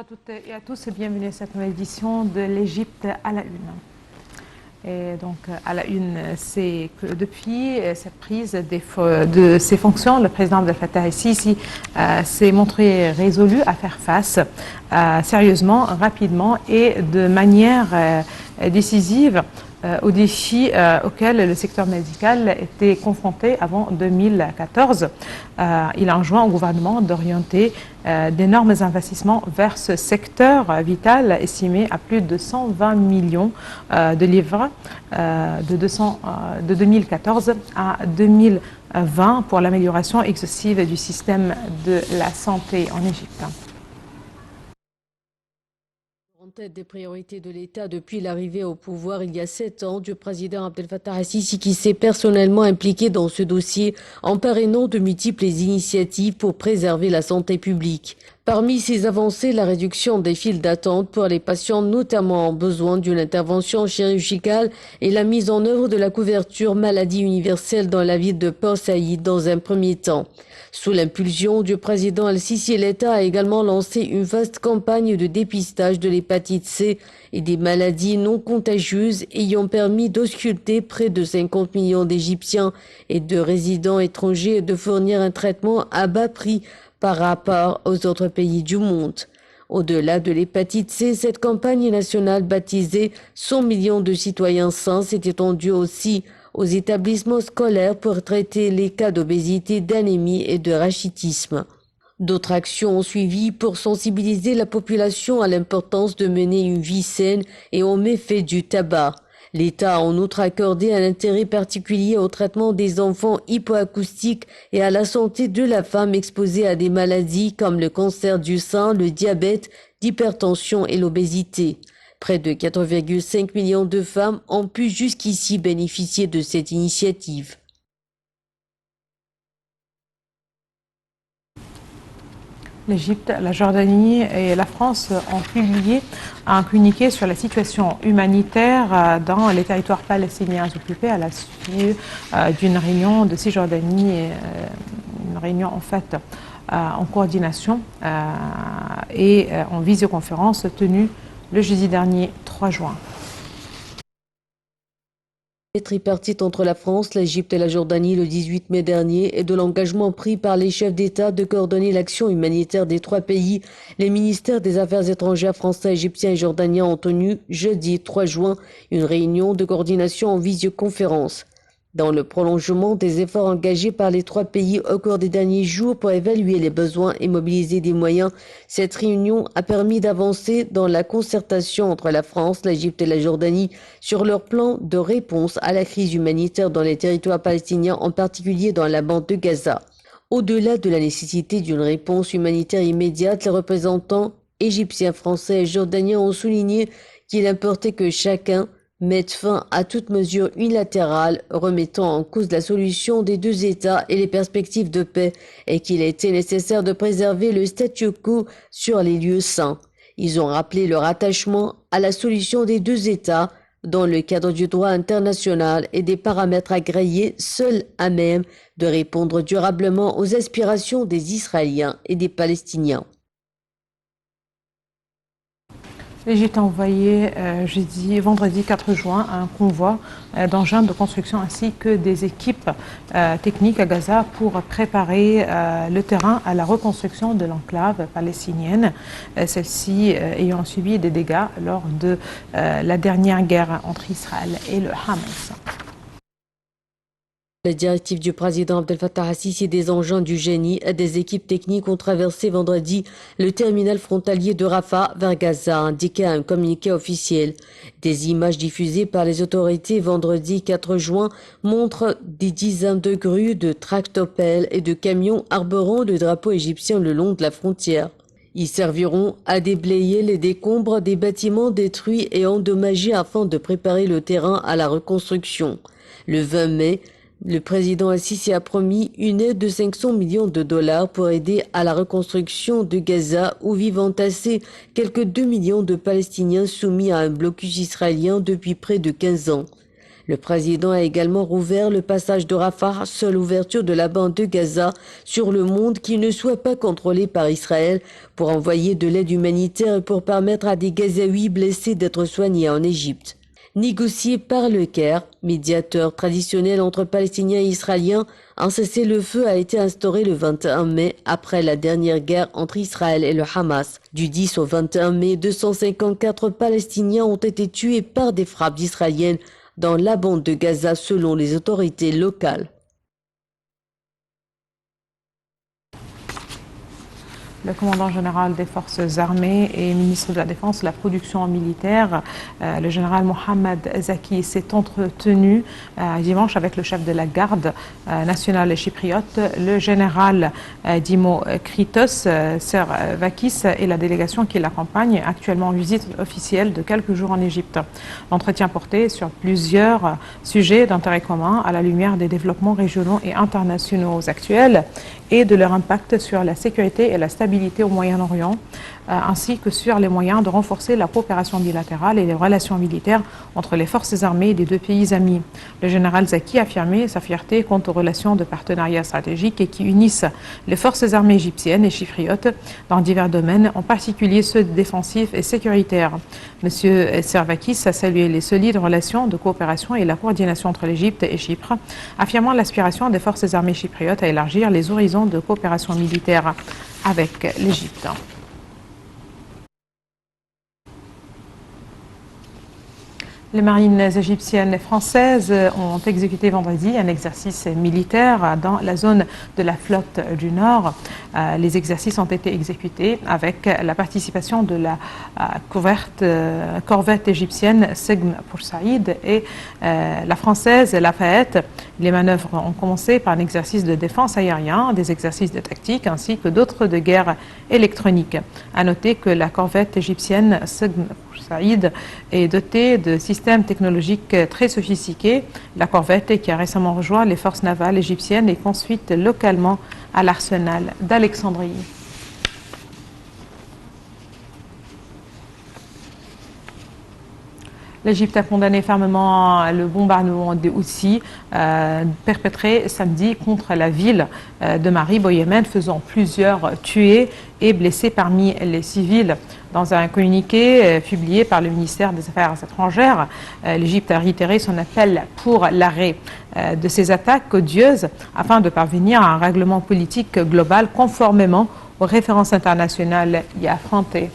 toutes et à tous et bienvenue à cette nouvelle édition de l'Égypte à la une. Et donc à la une, c'est que depuis cette prise de ses fonctions, le président Abdel Fattah el-Sisi s'est montré résolu à faire face sérieusement, rapidement et de manière décisive aux défis auxquels le secteur médical était confronté avant 2014. Il a enjoint au gouvernement d'orienter d'énormes investissements vers ce secteur vital estimé à plus de 120 millions de livres de 2014 à 2020 pour l'amélioration exhaustive du système de la santé en Égypte. En tête des priorités de l'État depuis l'arrivée au pouvoir il y a 7 ans du président Abdel Fattah el-Sisi qui s'est personnellement impliqué dans ce dossier en parrainant de multiples initiatives pour préserver la santé publique. Parmi ces avancées, la réduction des files d'attente pour les patients notamment en besoin d'une intervention chirurgicale et la mise en œuvre de la couverture maladie universelle dans la ville de Port Saïd dans un premier temps. Sous l'impulsion du président el-Sisi, l'État a également lancé une vaste campagne de dépistage de l'hépatite C et des maladies non contagieuses ayant permis d'ausculter près de 50 millions d'Égyptiens et de résidents étrangers et de fournir un traitement à bas prix par rapport aux autres pays du monde. Au-delà de l'hépatite C, cette campagne nationale baptisée 100 millions de citoyens sains s'est étendue aussi aux établissements scolaires pour traiter les cas d'obésité, d'anémie et de rachitisme. D'autres actions ont suivi pour sensibiliser la population à l'importance de mener une vie saine et aux méfaits du tabac. L'État a en outre accordé un intérêt particulier au traitement des enfants hypoacoustiques et à la santé de la femme exposée à des maladies comme le cancer du sein, le diabète, l'hypertension et l'obésité. Près de 4,5 millions de femmes ont pu jusqu'ici bénéficier de cette initiative. L'Égypte, la Jordanie et la France ont publié un communiqué sur la situation humanitaire dans les territoires palestiniens occupés à la suite d'une réunion de Cisjordanie, une réunion en fait en coordination et en visioconférence tenue le jeudi dernier 3 juin. Tripartite entre la France, l'Égypte et la Jordanie le 18 mai dernier et de l'engagement pris par les chefs d'État de coordonner l'action humanitaire des 3 pays, les ministères des Affaires étrangères français, égyptiens et jordaniens ont tenu jeudi 3 juin une réunion de coordination en visioconférence. Dans le prolongement des efforts engagés par les 3 pays au cours des derniers jours pour évaluer les besoins et mobiliser des moyens, cette réunion a permis d'avancer dans la concertation entre la France, l'Égypte et la Jordanie sur leur plan de réponse à la crise humanitaire dans les territoires palestiniens, en particulier dans la bande de Gaza. Au-delà de la nécessité d'une réponse humanitaire immédiate, les représentants égyptiens, français et jordaniens ont souligné qu'il importait que chacun mette fin à toute mesure unilatérale remettant en cause la solution des 2 États et les perspectives de paix et qu'il était nécessaire de préserver le statu quo sur les lieux saints. Ils ont rappelé leur attachement à la solution des 2 États dans le cadre du droit international et des paramètres agréés seuls à même de répondre durablement aux aspirations des Israéliens et des Palestiniens. L'Égypte a envoyé vendredi 4 juin un convoi d'engins de construction ainsi que des équipes techniques à Gaza pour préparer le terrain à la reconstruction de l'enclave palestinienne, celle-ci ayant subi des dégâts lors de la dernière guerre entre Israël et le Hamas. La directive du président Abdel Fattah el-Sisi et des engins du génie et des équipes techniques ont traversé vendredi le terminal frontalier de Rafah vers Gaza, indiqué à un communiqué officiel. Des images diffusées par les autorités vendredi 4 juin montrent des dizaines de grues, de tractopelles et de camions arborant le drapeau égyptien le long de la frontière. Ils serviront à déblayer les décombres des bâtiments détruits et endommagés afin de préparer le terrain à la reconstruction. Le 20 mai, le président el-Sisi a promis une aide de 500 millions de dollars pour aider à la reconstruction de Gaza où vivent entassés quelques 2 millions de Palestiniens soumis à un blocus israélien depuis près de 15 ans. Le président a également rouvert le passage de Rafah, seule ouverture de la bande de Gaza sur le monde qui ne soit pas contrôlée par Israël, pour envoyer de l'aide humanitaire et pour permettre à des Gazaouis blessés d'être soignés en Égypte. Négocié par le Caire, médiateur traditionnel entre Palestiniens et Israéliens, un cessez-le-feu a été instauré le 21 mai après la dernière guerre entre Israël et le Hamas. Du 10 au 21 mai, 254 Palestiniens ont été tués par des frappes israéliennes dans la bande de Gaza selon les autorités locales. Le commandant général des forces armées et ministre de la Défense, la production militaire, le général Mohamed Zaki, s'est entretenu dimanche avec le chef de la garde nationale chypriote, le général Dimo Kritos Servakis et la délégation qui l'accompagne, actuellement en visite officielle de quelques jours en Égypte. L'entretien portait sur plusieurs sujets d'intérêt commun à la lumière des développements régionaux et internationaux actuels et de leur impact sur la sécurité et la stabilité au Moyen-Orient, ainsi que sur les moyens de renforcer la coopération bilatérale et les relations militaires entre les forces armées des deux pays amis. Le général Zaki a affirmé sa fierté quant aux relations de partenariat stratégique qui unissent les forces armées égyptiennes et chypriotes dans divers domaines, en particulier ceux défensifs et sécuritaires. Monsieur Servakis a salué les solides relations de coopération et la coordination entre l'Égypte et Chypre, affirmant l'aspiration des forces armées chypriotes à élargir les horizons de coopération militaire avec l'Égypte. Les marines égyptiennes et françaises ont exécuté vendredi un exercice militaire dans la zone de la flotte du Nord. Les exercices ont été exécutés avec la participation de la corvette égyptienne Segm Poursaïd et la française Lafayette. Les manœuvres ont commencé par un exercice de défense aérien, des exercices de tactique ainsi que d'autres de guerre électronique. À noter que la corvette égyptienne Segm Poursaïd est dotée de systèmes technologiques très sophistiqués. La corvette, qui a récemment rejoint les forces navales égyptiennes, est construite localement à l'arsenal d'Alexandrie. L'Égypte a condamné fermement le bombardement des Houthis perpétré samedi contre la ville de Marib au Yémen, faisant plusieurs tués et blessés parmi les civils. Dans un communiqué publié par le ministère des Affaires étrangères, l'Égypte a réitéré son appel pour l'arrêt de ces attaques odieuses afin de parvenir à un règlement politique global conformément aux références internationales y affrontées.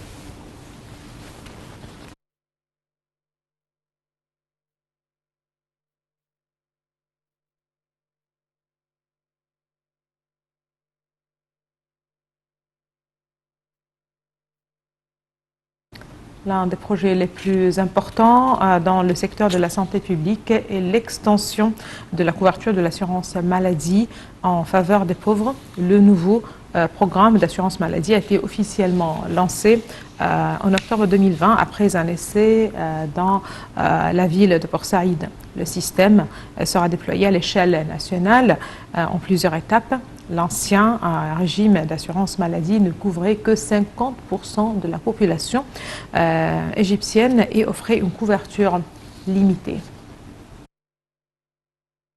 L'un des projets les plus importants dans le secteur de la santé publique est l'extension de la couverture de l'assurance maladie en faveur des pauvres. Le nouveau programme d'assurance maladie a été officiellement lancé en octobre 2020 après un essai dans la ville de Port Saïd. Le système sera déployé à l'échelle nationale en plusieurs étapes. L'ancien régime d'assurance maladie ne couvrait que 50% de la population égyptienne et offrait une couverture limitée.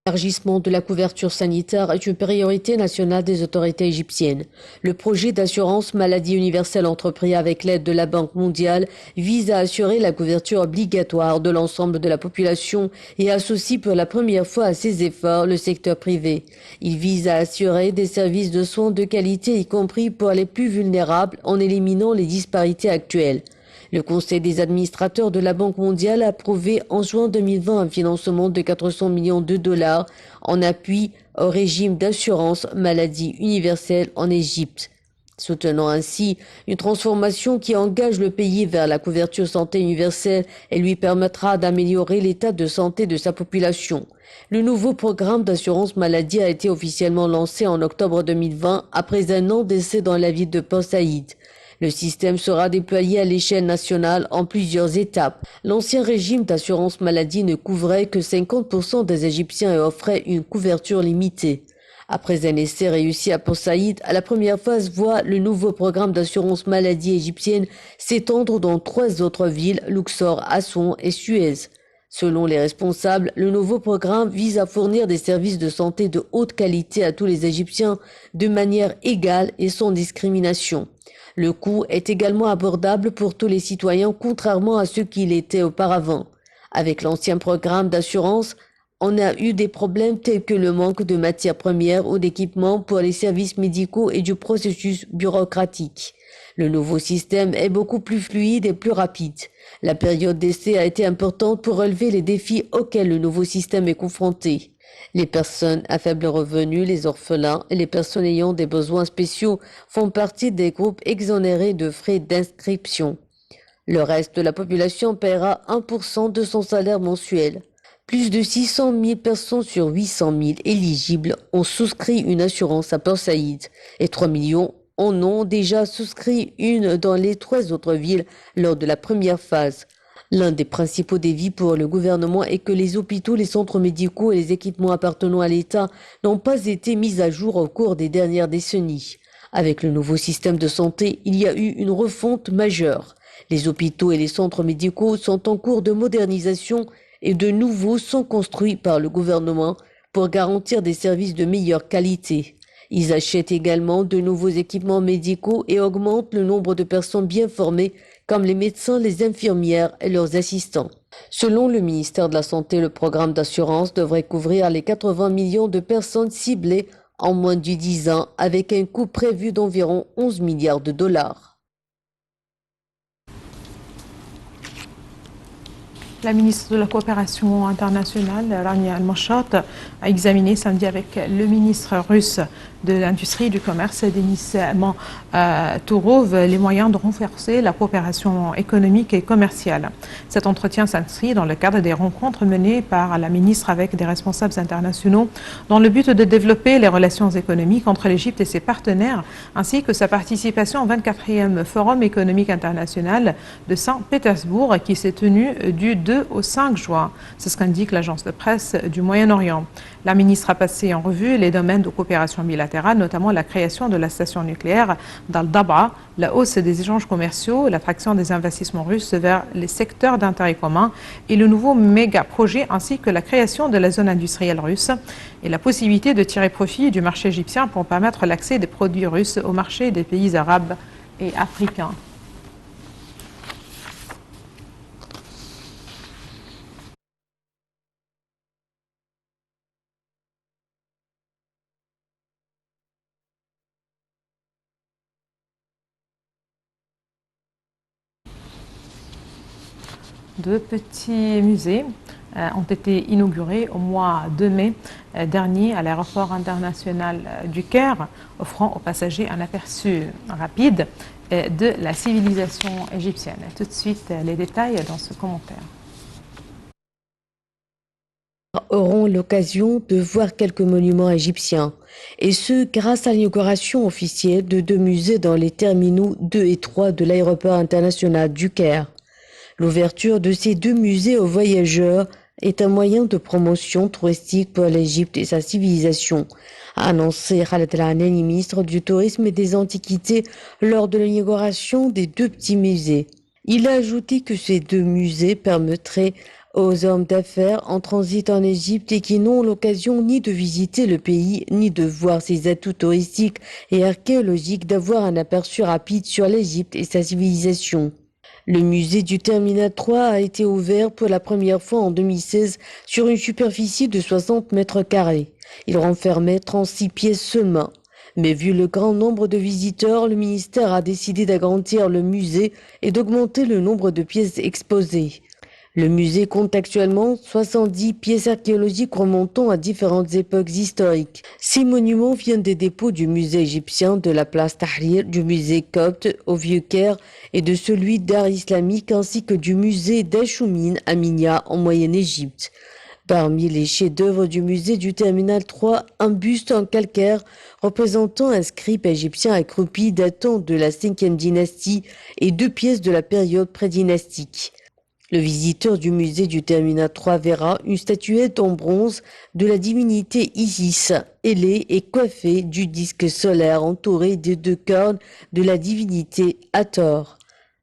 L'élargissement de la couverture sanitaire est une priorité nationale des autorités égyptiennes. Le projet d'assurance maladie universelle entrepris avec l'aide de la Banque mondiale vise à assurer la couverture obligatoire de l'ensemble de la population et associe pour la première fois à ses efforts le secteur privé. Il vise à assurer des services de soins de qualité, y compris pour les plus vulnérables, en éliminant les disparités actuelles. Le Conseil des administrateurs de la Banque mondiale a approuvé en juin 2020 un financement de 400 millions de dollars en appui au régime d'assurance maladie universelle en Égypte, soutenant ainsi une transformation qui engage le pays vers la couverture santé universelle et lui permettra d'améliorer l'état de santé de sa population. Le nouveau programme d'assurance maladie a été officiellement lancé en octobre 2020 après un an d'essai dans la ville de Port Saïd. Le système sera déployé à l'échelle nationale en plusieurs étapes. L'ancien régime d'assurance maladie ne couvrait que 50% des Égyptiens et offrait une couverture limitée. Après un essai réussi à Port Saïd, la première phase voit le nouveau programme d'assurance maladie égyptienne s'étendre dans 3 autres villes, Luxor, Assouan et Suez. Selon les responsables, le nouveau programme vise à fournir des services de santé de haute qualité à tous les Égyptiens de manière égale et sans discrimination. Le coût est également abordable pour tous les citoyens, contrairement à ce qu'il était auparavant. Avec l'ancien programme d'assurance, on a eu des problèmes tels que le manque de matières premières ou d'équipements pour les services médicaux et du processus bureaucratique. Le nouveau système est beaucoup plus fluide et plus rapide. La période d'essai a été importante pour relever les défis auxquels le nouveau système est confronté. Les personnes à faible revenu, les orphelins et les personnes ayant des besoins spéciaux font partie des groupes exonérés de frais d'inscription. Le reste de la population paiera 1% de son salaire mensuel. Plus de 600 000 personnes sur 800 000 éligibles ont souscrit une assurance à Port Saïd et 3 millions en ont déjà souscrit une dans les 3 autres villes lors de la première phase. L'un des principaux défis pour le gouvernement est que les hôpitaux, les centres médicaux et les équipements appartenant à l'État n'ont pas été mis à jour au cours des dernières décennies. Avec le nouveau système de santé, il y a eu une refonte majeure. Les hôpitaux et les centres médicaux sont en cours de modernisation et de nouveaux sont construits par le gouvernement pour garantir des services de meilleure qualité. Ils achètent également de nouveaux équipements médicaux et augmentent le nombre de personnes bien formées comme les médecins, les infirmières et leurs assistants. Selon le ministère de la Santé, le programme d'assurance devrait couvrir les 80 millions de personnes ciblées en moins de 10 ans avec un coût prévu d'environ 11 milliards de dollars. La ministre de la Coopération internationale, Rania Al-Mashat, a examiné samedi avec le ministre russe de l'Industrie et du Commerce, Denis Mantourov, les moyens de renforcer la coopération économique et commerciale. Cet entretien s'inscrit dans le cadre des rencontres menées par la ministre avec des responsables internationaux dans le but de développer les relations économiques entre l'Égypte et ses partenaires, ainsi que sa participation au 24e Forum économique international de Saint-Pétersbourg qui s'est tenu du 2 au 5 juin. C'est ce qu'indique l'agence de presse du Moyen-Orient. La ministre a passé en revue les domaines de coopération bilatérale, notamment la création de la station nucléaire d'Al-Dab'a, la hausse des échanges commerciaux, l'attraction des investissements russes vers les secteurs d'intérêt commun et le nouveau méga-projet, ainsi que la création de la zone industrielle russe et la possibilité de tirer profit du marché égyptien pour permettre l'accès des produits russes au marché des pays arabes et africains. Deux petits musées ont été inaugurés au mois de mai dernier à l'aéroport international du Caire, offrant aux passagers un aperçu rapide de la civilisation égyptienne. Tout de suite, les détails dans ce commentaire. Auront l'occasion de voir quelques monuments égyptiens, et ce grâce à l'inauguration officielle de 2 musées dans les terminaux 2 et 3 de l'aéroport international du Caire. L'ouverture de ces 2 musées aux voyageurs est un moyen de promotion touristique pour l'Égypte et sa civilisation, a annoncé Khaled El-Anani, ministre du Tourisme et des Antiquités, lors de l'inauguration des 2 petits musées. Il a ajouté que ces 2 musées permettraient aux hommes d'affaires en transit en Égypte et qui n'ont l'occasion ni de visiter le pays, ni de voir ses atouts touristiques et archéologiques d'avoir un aperçu rapide sur l'Égypte et sa civilisation. Le musée du Terminal 3 a été ouvert pour la première fois en 2016 sur une superficie de 60 mètres carrés. Il renfermait 36 pièces seulement. Mais vu le grand nombre de visiteurs, le ministère a décidé d'agrandir le musée et d'augmenter le nombre de pièces exposées. Le musée compte actuellement 70 pièces archéologiques remontant à différentes époques historiques. Ces monuments viennent des dépôts du musée égyptien de la place Tahrir, du musée copte au Vieux-Caire et de celui d'art islamique ainsi que du musée d'Achoumine à Minya en Moyenne-Égypte. Parmi les chefs-d'œuvre du musée du Terminal 3, un buste en calcaire représentant un scribe égyptien accroupi datant de la 5e dynastie et 2 pièces de la période prédynastique. Le visiteur du musée du Terminal 3 verra une statuette en bronze de la divinité Isis, ailée et coiffée du disque solaire entouré des 2 cornes de la divinité Hathor.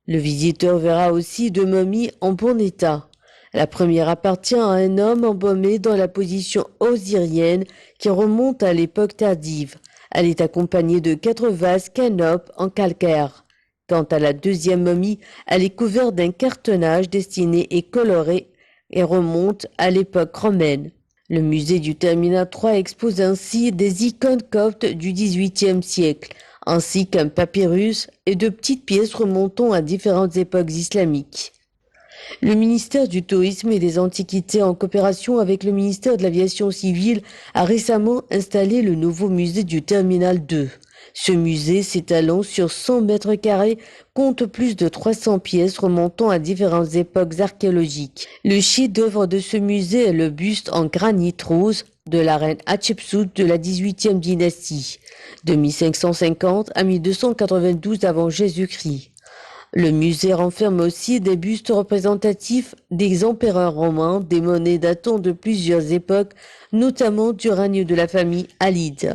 Le visiteur verra aussi 2 momies en bon état. La première appartient à un homme embaumé dans la position osirienne qui remonte à l'époque tardive. Elle est accompagnée de 4 vases canopes en calcaire. Quant à la deuxième momie, elle est couverte d'un cartonnage dessiné et coloré et remonte à l'époque romaine. Le musée du Terminal 3 expose ainsi des icônes coptes du XVIIIe siècle, ainsi qu'un papyrus et de petites pièces remontant à différentes époques islamiques. Le ministère du Tourisme et des Antiquités, en coopération avec le ministère de l'Aviation civile, a récemment installé le nouveau musée du Terminal 2. Ce musée, s'étalant sur 100 mètres carrés, compte plus de 300 pièces remontant à différentes époques archéologiques. Le chef-d'œuvre de ce musée est le buste en granit rose de la reine Hatshepsut de la 18e dynastie, de 1550 à 1292 avant Jésus-Christ. Le musée renferme aussi des bustes représentatifs des empereurs romains, des monnaies datant de plusieurs époques, notamment du règne de la famille Halide.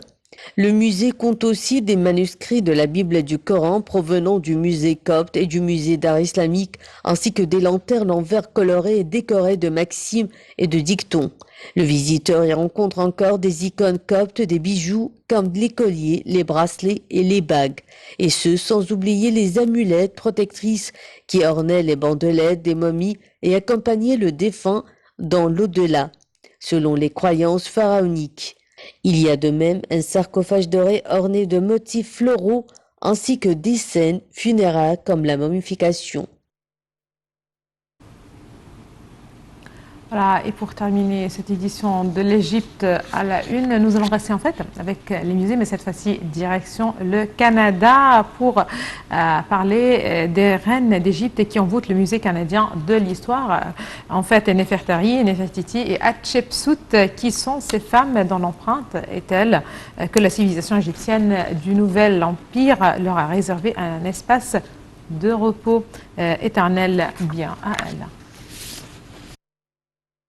Le musée compte aussi des manuscrits de la Bible et du Coran provenant du musée copte et du musée d'art islamique, ainsi que des lanternes en verre coloré et décorées de maximes et de dictons. Le visiteur y rencontre encore des icônes coptes, des bijoux comme les colliers, les bracelets et les bagues, et ce sans oublier les amulettes protectrices qui ornaient les bandelettes des momies et accompagnaient le défunt dans l'au-delà, selon les croyances pharaoniques. Il y a de même un sarcophage doré orné de motifs floraux ainsi que des scènes funéraires comme la momification. Voilà, et pour terminer cette édition de l'Égypte à la une, nous allons rester en fait avec les musées, mais cette fois-ci direction le Canada pour parler des reines d'Égypte qui envoûtent le musée canadien de l'histoire. En fait, Nefertari, Nefertiti et Hatshepsut, qui sont ces femmes dont l'empreinte est telle que la civilisation égyptienne du Nouvel Empire leur a réservé un espace de repos éternel bien à elle.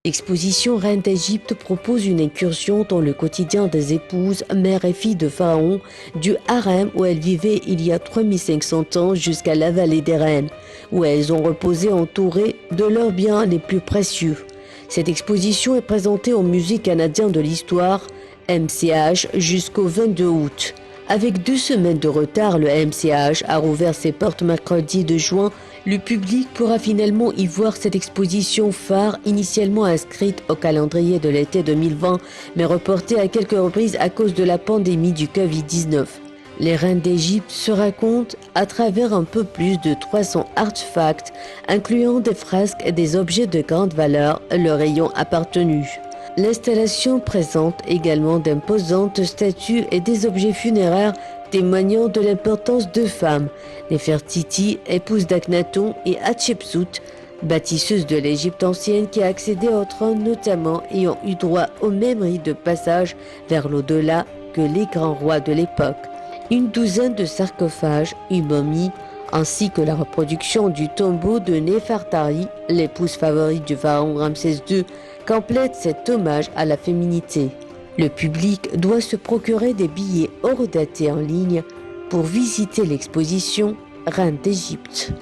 L'exposition Reine d'Égypte propose une incursion dans le quotidien des épouses, mères et filles de Pharaon, du harem où elles vivaient il y a 3500 ans jusqu'à la vallée des reines, où elles ont reposé entourées de leurs biens les plus précieux. Cette exposition est présentée au Musée canadien de l'histoire, MCH, jusqu'au 22 août. Avec 2 semaines de retard, le MCH a rouvert ses portes mercredi 2 juin. Le public pourra finalement y voir cette exposition phare initialement inscrite au calendrier de l'été 2020, mais reportée à quelques reprises à cause de la pandémie du Covid-19. Les reines d'Égypte se racontent à travers un peu plus de 300 artefacts, incluant des fresques et des objets de grande valeur leur ayant appartenu. L'installation présente également d'imposantes statues et des objets funéraires témoignant de l'importance de femmes, Nefertiti, épouse d'Akhenaton, et Hatshepsut, bâtisseuse de l'Égypte ancienne qui a accédé au trône notamment ayant eu droit au même rite de passage vers l'au-delà que les grands rois de l'époque. Une douzaine de sarcophages, une momie, ainsi que la reproduction du tombeau de Nefertari, l'épouse favorite du pharaon Ramsès II, complète cet hommage à la féminité. Le public doit se procurer des billets hors datés en ligne pour visiter l'exposition Reine d'Égypte.